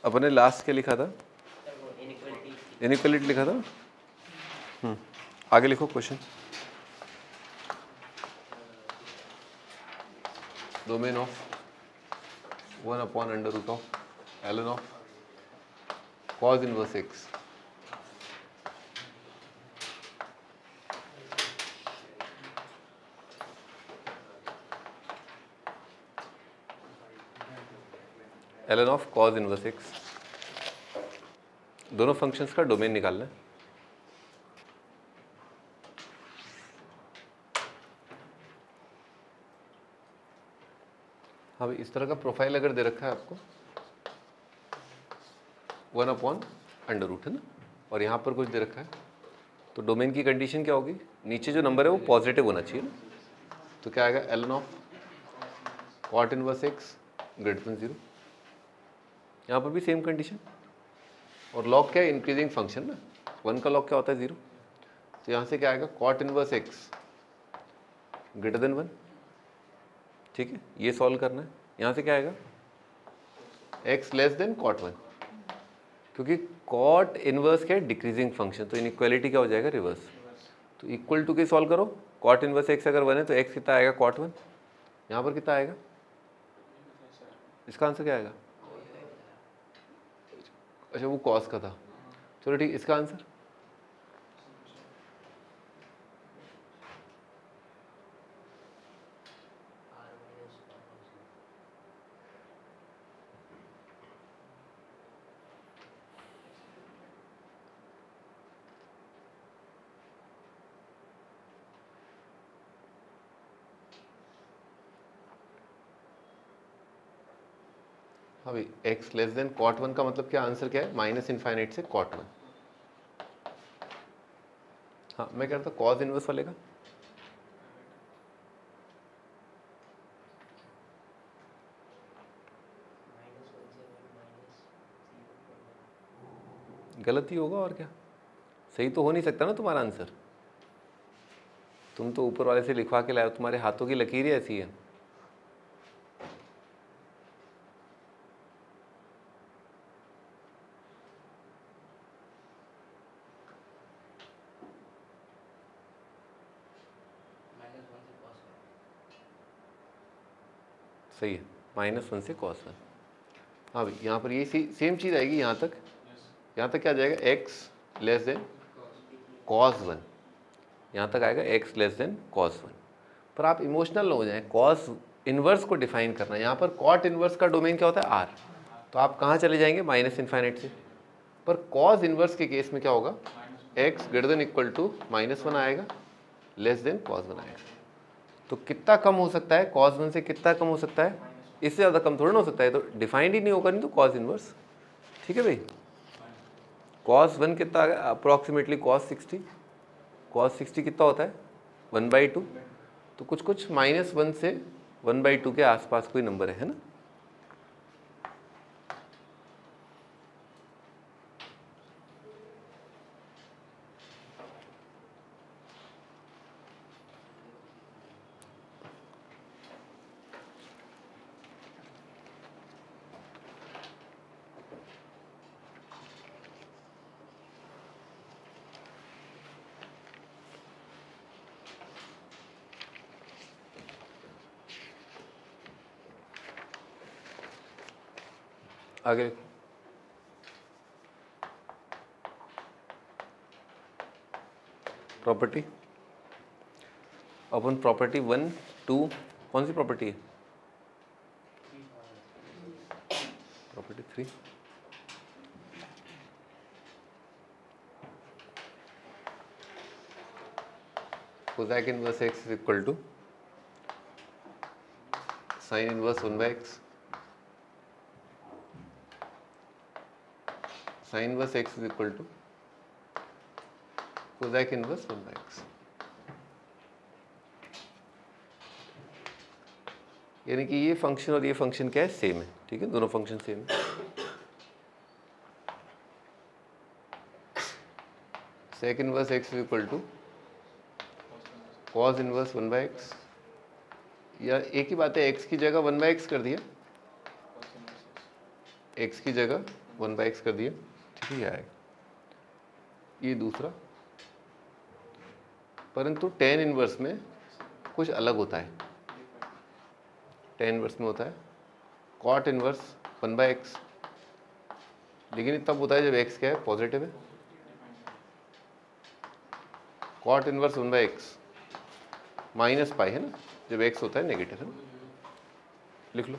अपने लास्ट क्या लिखा था? इनइक्वालिटी लिखा था। आगे लिखो question. Domain of 1/√of ln of cos inverse x ln of cos inverse x, दोनों फंक्शंस का डोमेन निकालना है। हाँ भाई, इस तरह का प्रोफाइल अगर दे रखा है आपको 1/√, है ना, और यहाँ पर कुछ दे रखा है, तो डोमेन की कंडीशन क्या होगी? नीचे जो नंबर है वो पॉजिटिव होना चाहिए ना, तो क्या आएगा? ln of cot inverse x greater than 0। यहाँ पर भी सेम कंडीशन, और लॉग क्या है? इंक्रीजिंग फंक्शन ना, 1 का लॉग क्या होता है? 0। तो यहाँ से क्या आएगा? cot inverse x greater than 1। ठीक है, ये सॉल्व करना है। यहाँ से क्या आएगा? x लेस देन cot 1, क्योंकि cot इनवर्स क्या है? डिक्रीजिंग फंक्शन, तो इनइक्वालिटी क्या हो जाएगा? रिवर्स। तो इक्वल टू के सॉल्व करो, cot इनवर्स x अगर 1 है तो x कितना आएगा? cot 1। यहाँ पर कितना आएगा? इसका आंसर क्या आएगा? अच्छा, वो cos का था, चलो ठीक, इसका आंसर हाँ भाई, x लेस देन cot 1 का मतलब क्या? आंसर क्या है? -∞ से cot 1। हाँ, मैं कह रहा था cos इनवर्स वाले का। गलत ही होगा और क्या, सही तो हो नहीं सकता ना तुम्हारा आंसर। तुम तो ऊपर वाले से लिखवा के लाए हो, तुम्हारे हाथों की लकीर ही ऐसी है। सही है, -1 से cos 1। हाँ भाई, यहाँ पर ये सेम चीज़ आएगी यहाँ तक। यहाँ तक क्या आ जाएगा? x लेस देन cos 1, यहाँ तक आएगा x लेस देन cos 1। पर आप इमोशनल हो जाएं, cos इनवर्स को डिफाइन करना। यहाँ पर cot इनवर्स का डोमेन क्या होता है? r, तो आप कहाँ चले जाएंगे? -∞ से। पर cos इनवर्स के केस में क्या होगा? x greater than equal to -1 आएगा, लेस देन cos 1 आएगा। तो कितना कम हो सकता है? cos 1 से कितना कम हो सकता है? इससे ज़्यादा कम थोड़ा ना हो सकता है, तो डिफाइंड ही नहीं होगा, नहीं तो cos इनवर्स। ठीक है भाई, cos 1 कितना आ गया? Approximately cos 60। cos 60 कितना होता है? 1/2। तो कुछ -1 से 1/2 के आसपास कोई नंबर है ना। आगे प्रॉपर्टी, अपन प्रॉपर्टी 1 2, कौन सी प्रॉपर्टी है? Property 3। Cosec inverse x is equal to sine inverse 1/x। Sine inverse x is equal to cosec inverse 1/x। यानी कि ये फंक्शन और ये फंक्शन क्या है? सेम है। ठीक है, दोनों फंक्शन सेम है। Sec inverse x is equal to cos inverse 1/x, या एक ही बात है, x की जगह 1/x कर दिया, x की जगह 1/x कर दिया, ठीक है, ये आएगा। ये दूसरा, परंतु tan इनवर्स में कुछ अलग होता है। tan इनवर्स में होता है cot इनवर्स 1/x, लेकिन ये तब होता है जब x क्या है, पॉजिटिव है। cot inverse 1/x minus pi है ना, जब x होता है नेगेटिव, है ना, लिख लो।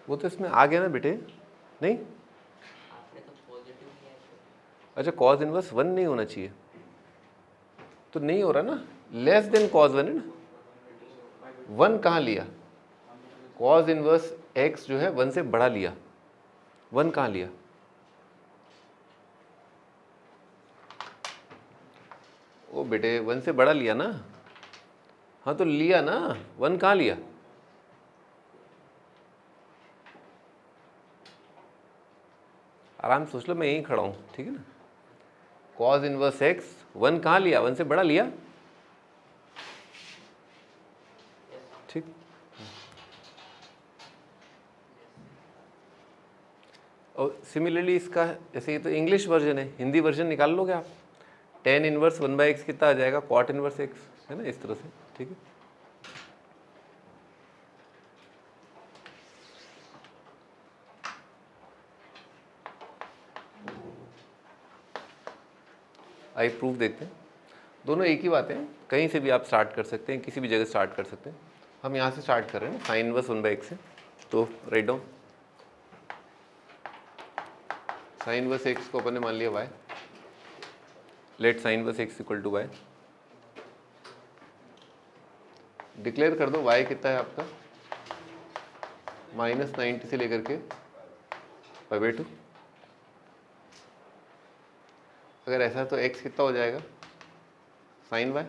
वो तो इसमें आ गया ना बेटे, नहीं? अच्छा, cos इनवर्स 1 नहीं होना चाहिए, तो नहीं हो रहा ना, लेस देन cos 1 है ना। 1 कहाँ लिया? cos इनवर्स x जो है 1 से बड़ा लिया, 1 कहाँ लिया? ओ बेटे 1 से बड़ा लिया ना, हाँ तो लिया ना, 1 कहाँ लिया? आराम सोच लो, मैं यहीं खड़ा हूँ, ठीक है ना। cos इनवर्स x 1 कहाँ लिया? 1 से बड़ा लिया, ठीक। और सिमिलरली इसका, जैसे ये तो इंग्लिश वर्जन है, हिंदी वर्जन निकाल लोगे आप। tan इनवर्स 1/x कितना आ जाएगा? cot इनवर्स x, है ना, इस तरह से, ठीक है। आई प्रूफ देखते हैं, दोनों एक ही बात है, कहीं से भी आप स्टार्ट कर सकते हैं, किसी भी जगह स्टार्ट कर सकते हैं। हम यहाँ से स्टार्ट कर रहे हैं ना, sin इनवर्स 1/x से, तो right down sin inverse x को अपन ने मान लिया y, let sin inverse x equal to y, declare कर दो y कितना है आपका, -90 से लेकर के π/2। अगर ऐसा तो x कितना हो जाएगा, sin y,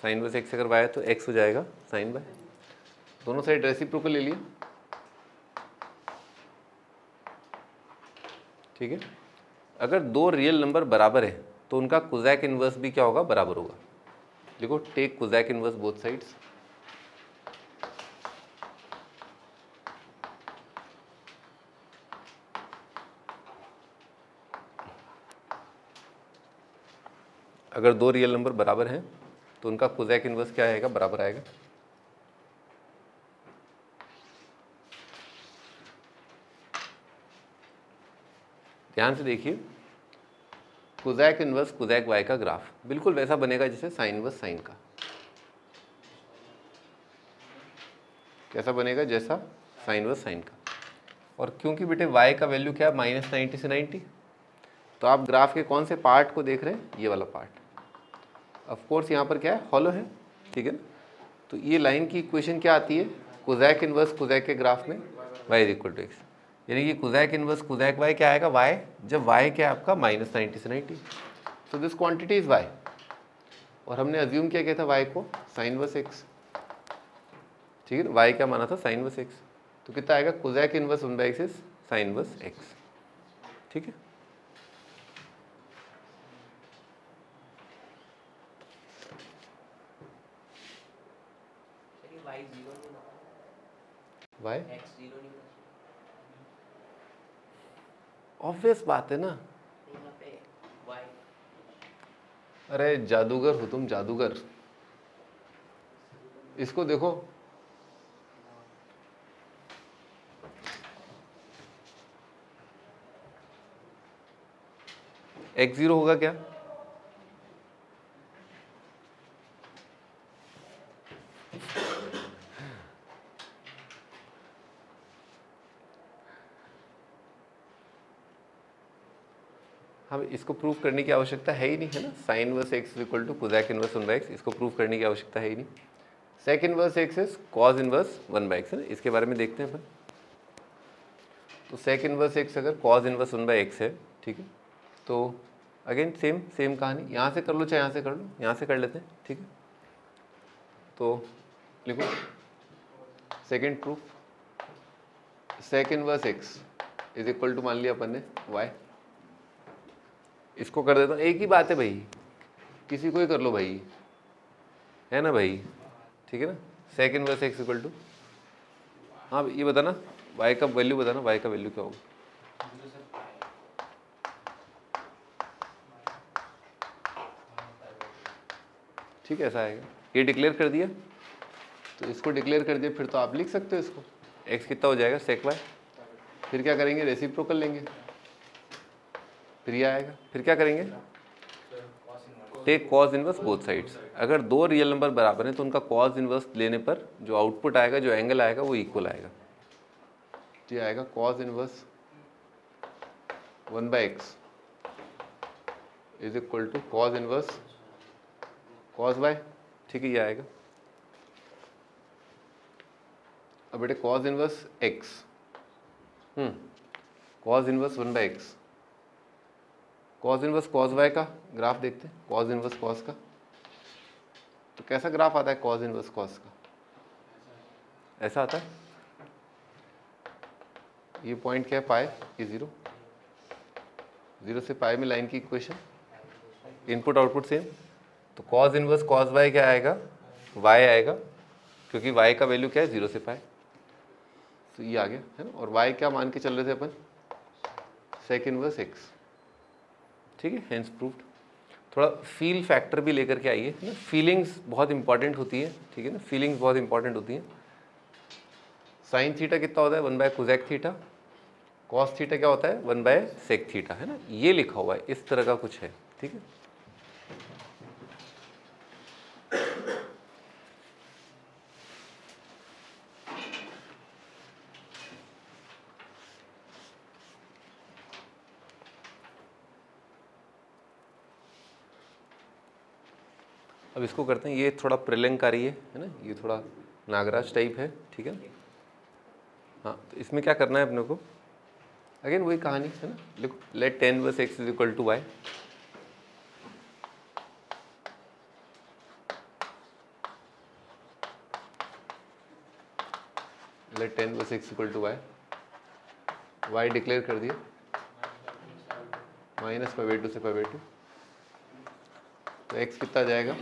sin inverse x अगर y है तो x हो जाएगा sin y। दोनों साइड रेसिप्रोकल ले लिया, ठीक है। अगर दो रियल नंबर बराबर है तो उनका कोजैक इनवर्स भी क्या होगा, बराबर होगा। देखो, take cosec inverse both sides, अगर दो रियल नंबर बराबर हैं तो उनका कोजैक इनवर्स क्या आएगा, बराबर आएगा। ध्यान से देखिए, कोजैक इनवर्स कोजैक वाई का ग्राफ बिल्कुल वैसा बनेगा जैसे साइन इनवर्स साइन का। कैसा बनेगा? जैसा साइन इनवर्स साइन का। और क्योंकि बेटे y का वैल्यू क्या है, -90 से 90, तो आप ग्राफ के कौन से पार्ट को देख रहे हैं, ये वाला पार्ट। ऑफ कोर्स यहाँ पर क्या है, हॉलो है, ठीक है ना। तो ये लाइन की इक्वेशन क्या आती है, कोजैक इनवर्स कोजैक के ग्राफ में y is equal to x, यानी कि कोजैक इनवर्स कोजैक y क्या आएगा, y, जब y क्या है आपका -90 से 90, तो दिस क्वांटिटी इज y। और हमने अज्यूम क्या था y को, साइन इनवर्स x, ठीक है ना। y क्या माना था, साइन इनवर्स x, तो कितना आएगा, कोजैक inverse 1/x is sine inverse x, ठीक है। y ऑब्वियस बात है ना। अरे जादूगर हो तुम, जादूगर। इसको देखो, x0 होगा क्या, हम इसको प्रूव करने की आवश्यकता है ही नहीं, है ना। Sine inverse x equal to cosec inverse 1/x, इसको प्रूव करने की आवश्यकता है ही नहीं। Sec inverse x is cos inverse 1/x, है ना। इसके बारे में देखते हैं अपन। तो सेक इनवर्स x अगर कॉज इनवर्स 1/x है, ठीक है, तो अगेन सेम कहानी, यहाँ से कर लो चाहे यहाँ से कर लो, यहाँ से कर लेते हैं, ठीक है। तो लिखो second proof, sec inverse x is equal to, मान लिया अपन ने y, इसको कर देता हूँ, एक ही बात है भाई, किसी को ही कर लो भाई, है ना भाई, ठीक है ना। Sec inverse x equal to, हाँ ये बताना y का वैल्यू, बताना y का वैल्यू क्या होगा। ठीक है, ऐसा आएगा। ये डिक्लेयर कर दिया, तो इसको डिक्लेयर कर दिया, फिर तो आप लिख सकते हो इसको, x कितना हो जाएगा सेक y, फिर क्या करेंगे रेसिप्रोकल लेंगे, फिर ये आएगा, फिर क्या करेंगे take cos inverse both sides. अगर दो रियल नंबर बराबर हैं तो उनका कॉस इनवर्स लेने पर जो आउटपुट आएगा, जो एंगल आएगा वो इक्वल आएगा। तो ये आएगा cos inverse 1/x is equal to cos inverse cos y। ठीक है, ये आएगा। अब बेटे cos inverse x, cos inverse 1/x, cos inverse cos y का ग्राफ देखते हैं, कॉस इनवर्स कॉस का। तो कैसा ग्राफ आता है कॉस इनवर्स कॉस का, ऐसा आता है। ये पॉइंट क्या है पाई, ये 0, 0 से पाई में लाइन की इक्वेशन, इनपुट आउटपुट सेम। तो कॉस इनवर्स कॉस y क्या आएगा, y आएगा, क्योंकि y का वैल्यू क्या है 0 से पाई। तो ये आ गया है ना। और y क्या मान के चल रहे थे अपन, सेक इनवर्स x। ठीक है, हेंस प्रूव्ड। थोड़ा फील फैक्टर भी लेकर के आइए ना, फीलिंग्स बहुत इंपॉर्टेंट होती है, ठीक है ना, फीलिंग्स बहुत इंपॉर्टेंट होती हैं। साइन थीटा कितना होता है 1/कोसेक थीटा, कॉस थीटा क्या होता है 1/सेक थीटा, है ना, ये लिखा हुआ है, इस तरह का कुछ है। ठीक है, अब इसको करते हैं, ये थोड़ा प्रलंकारी है ना, ये थोड़ा नागराज टाइप है। ठीक है, हाँ, तो इसमें क्या करना है अपने को, अगेन वही कहानी है ना, लिखो let tan inverse x is equal to y, let tan inverse x equal to y, y declare कर दिया -π/2 से π/2, तो x कितना जाएगा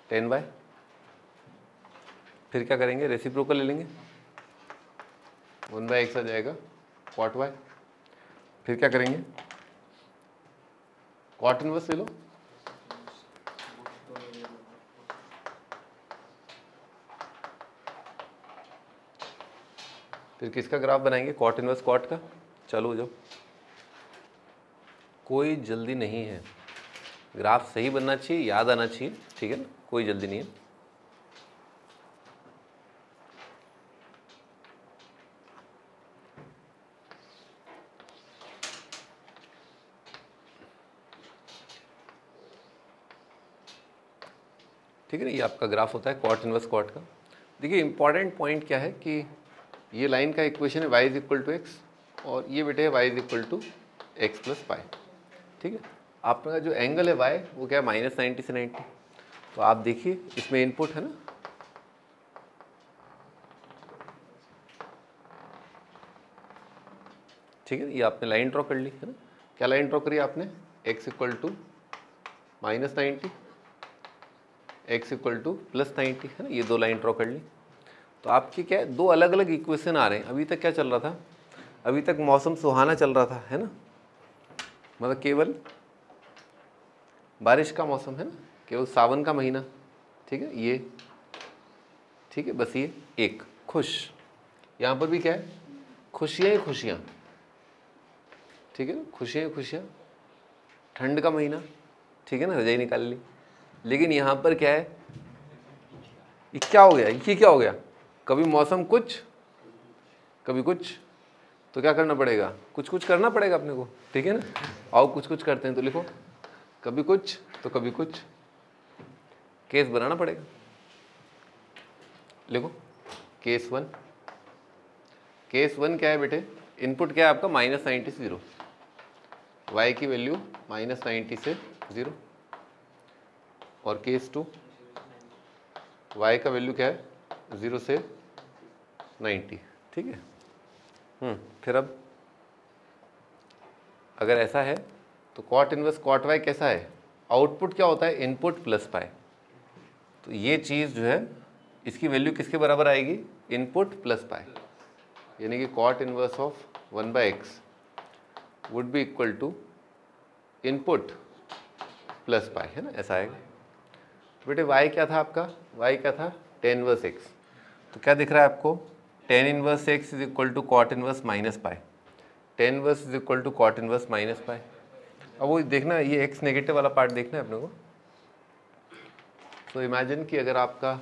tan y, फिर क्या करेंगे रेसिप्रोकल ले लेंगे, 1/x आ जाएगा cot y, फिर क्या करेंगे cot इनवर्स ले लो, फिर किसका ग्राफ बनाएंगे cot इनवर्स cot का। चलो हो जाओ, कोई जल्दी नहीं है, ग्राफ सही बनना चाहिए, याद आना चाहिए, ठीक है ना, कोई जल्दी नहीं है। ठीक है ना, ये आपका ग्राफ होता है कॉट इनवर्स कॉट का। देखिए इंपॉर्टेंट पॉइंट क्या है कि ये लाइन का इक्वेशन है y is equal to x, और ये बेटे है y is equal to x plus pi. ठीक है, आपका जो एंगल है y वो क्या है -90 से 90। तो आप देखिए इसमें इनपुट है ना, ठीक है, ये आपने लाइन ड्रॉ कर ली है ना, क्या लाइन ड्रॉ करी आपने, x equal to -90, x equal to +90, है ना, ये दो लाइन ड्रॉ कर ली। तो आपकी क्या है, दो अलग अलग इक्वेशन आ रहे हैं। अभी तक क्या चल रहा था, अभी तक मौसम सुहाना चल रहा था, है ना, मतलब केवल बारिश का मौसम है ना, केवल सावन का महीना। ठीक है, ये ठीक है, बस ये एक खुश, यहाँ पर भी क्या है खुशियाँ ही खुशियाँ। ठीक है ना, खुशियाँ ही खुशियाँ, ठंड का महीना, ठीक है ना, रजाई निकाल ली। लेकिन यहाँ पर क्या है, ये क्या हो गया, ये क्या हो गया, कभी मौसम कुछ कभी कुछ, तो क्या करना पड़ेगा, कुछ कुछ करना पड़ेगा अपने को। ठीक है ना, आओ कुछ कुछ करते हैं, तो लिखो कभी कुछ तो कभी कुछ, केस बनाना पड़ेगा। लिखो केस 1, केस 1 क्या है बेटे, इनपुट क्या है आपका -90 से 0, y की वैल्यू -90 से 0, और केस 2 y का वैल्यू क्या है 0 से 90। ठीक है, फिर अब अगर ऐसा है तो कॉट इनवर्स कॉट y कैसा है, आउटपुट क्या होता है इनपुट प्लस पाई। तो ये चीज़ जो है इसकी वैल्यू किसके बराबर आएगी, इनपुट प्लस पाई, यानी कि cot inverse of 1/x would be equal to input plus pi, है ना, ऐसा आएगा। तो बेटे y क्या था आपका, y क्या था tan इनवर्स x, तो क्या दिख रहा है आपको, tan inverse x is equal to cot inverse minus pi, tan inverse is equal to cot inverse minus pi. अब वो देखना, ये x नेगेटिव वाला पार्ट देखना है अपने को। तो इमेजिन कि अगर आपका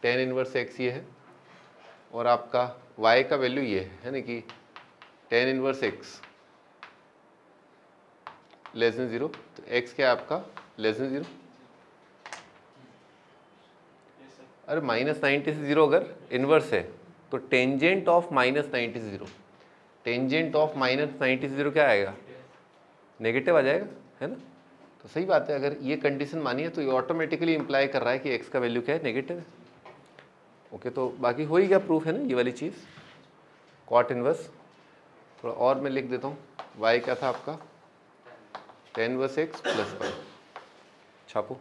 tan इनवर्स x ये है और आपका y का वैल्यू ये है ना कि tan inverse x less than 0, तो x क्या है आपका लेस देन 0। अरे -90 से 0 अगर इन्वर्स है तो टेंजेंट ऑफ -90 से 0, टेंजेंट ऑफ -90 से 0 क्या आएगा, नेगेटिव आ जाएगा, है ना। तो सही बात है, अगर ये कंडीशन मानी है तो ये ऑटोमेटिकली इंप्लाई कर रहा है कि x का वैल्यू क्या है, नेगेटिव है। ओके, तो बाकी हो ही गया प्रूफ, है ना, ये वाली चीज़ कॉट इनवर्स। थोड़ा और मैं लिख देता हूँ, y क्या था आपका tan inverse x plus pi, छापो।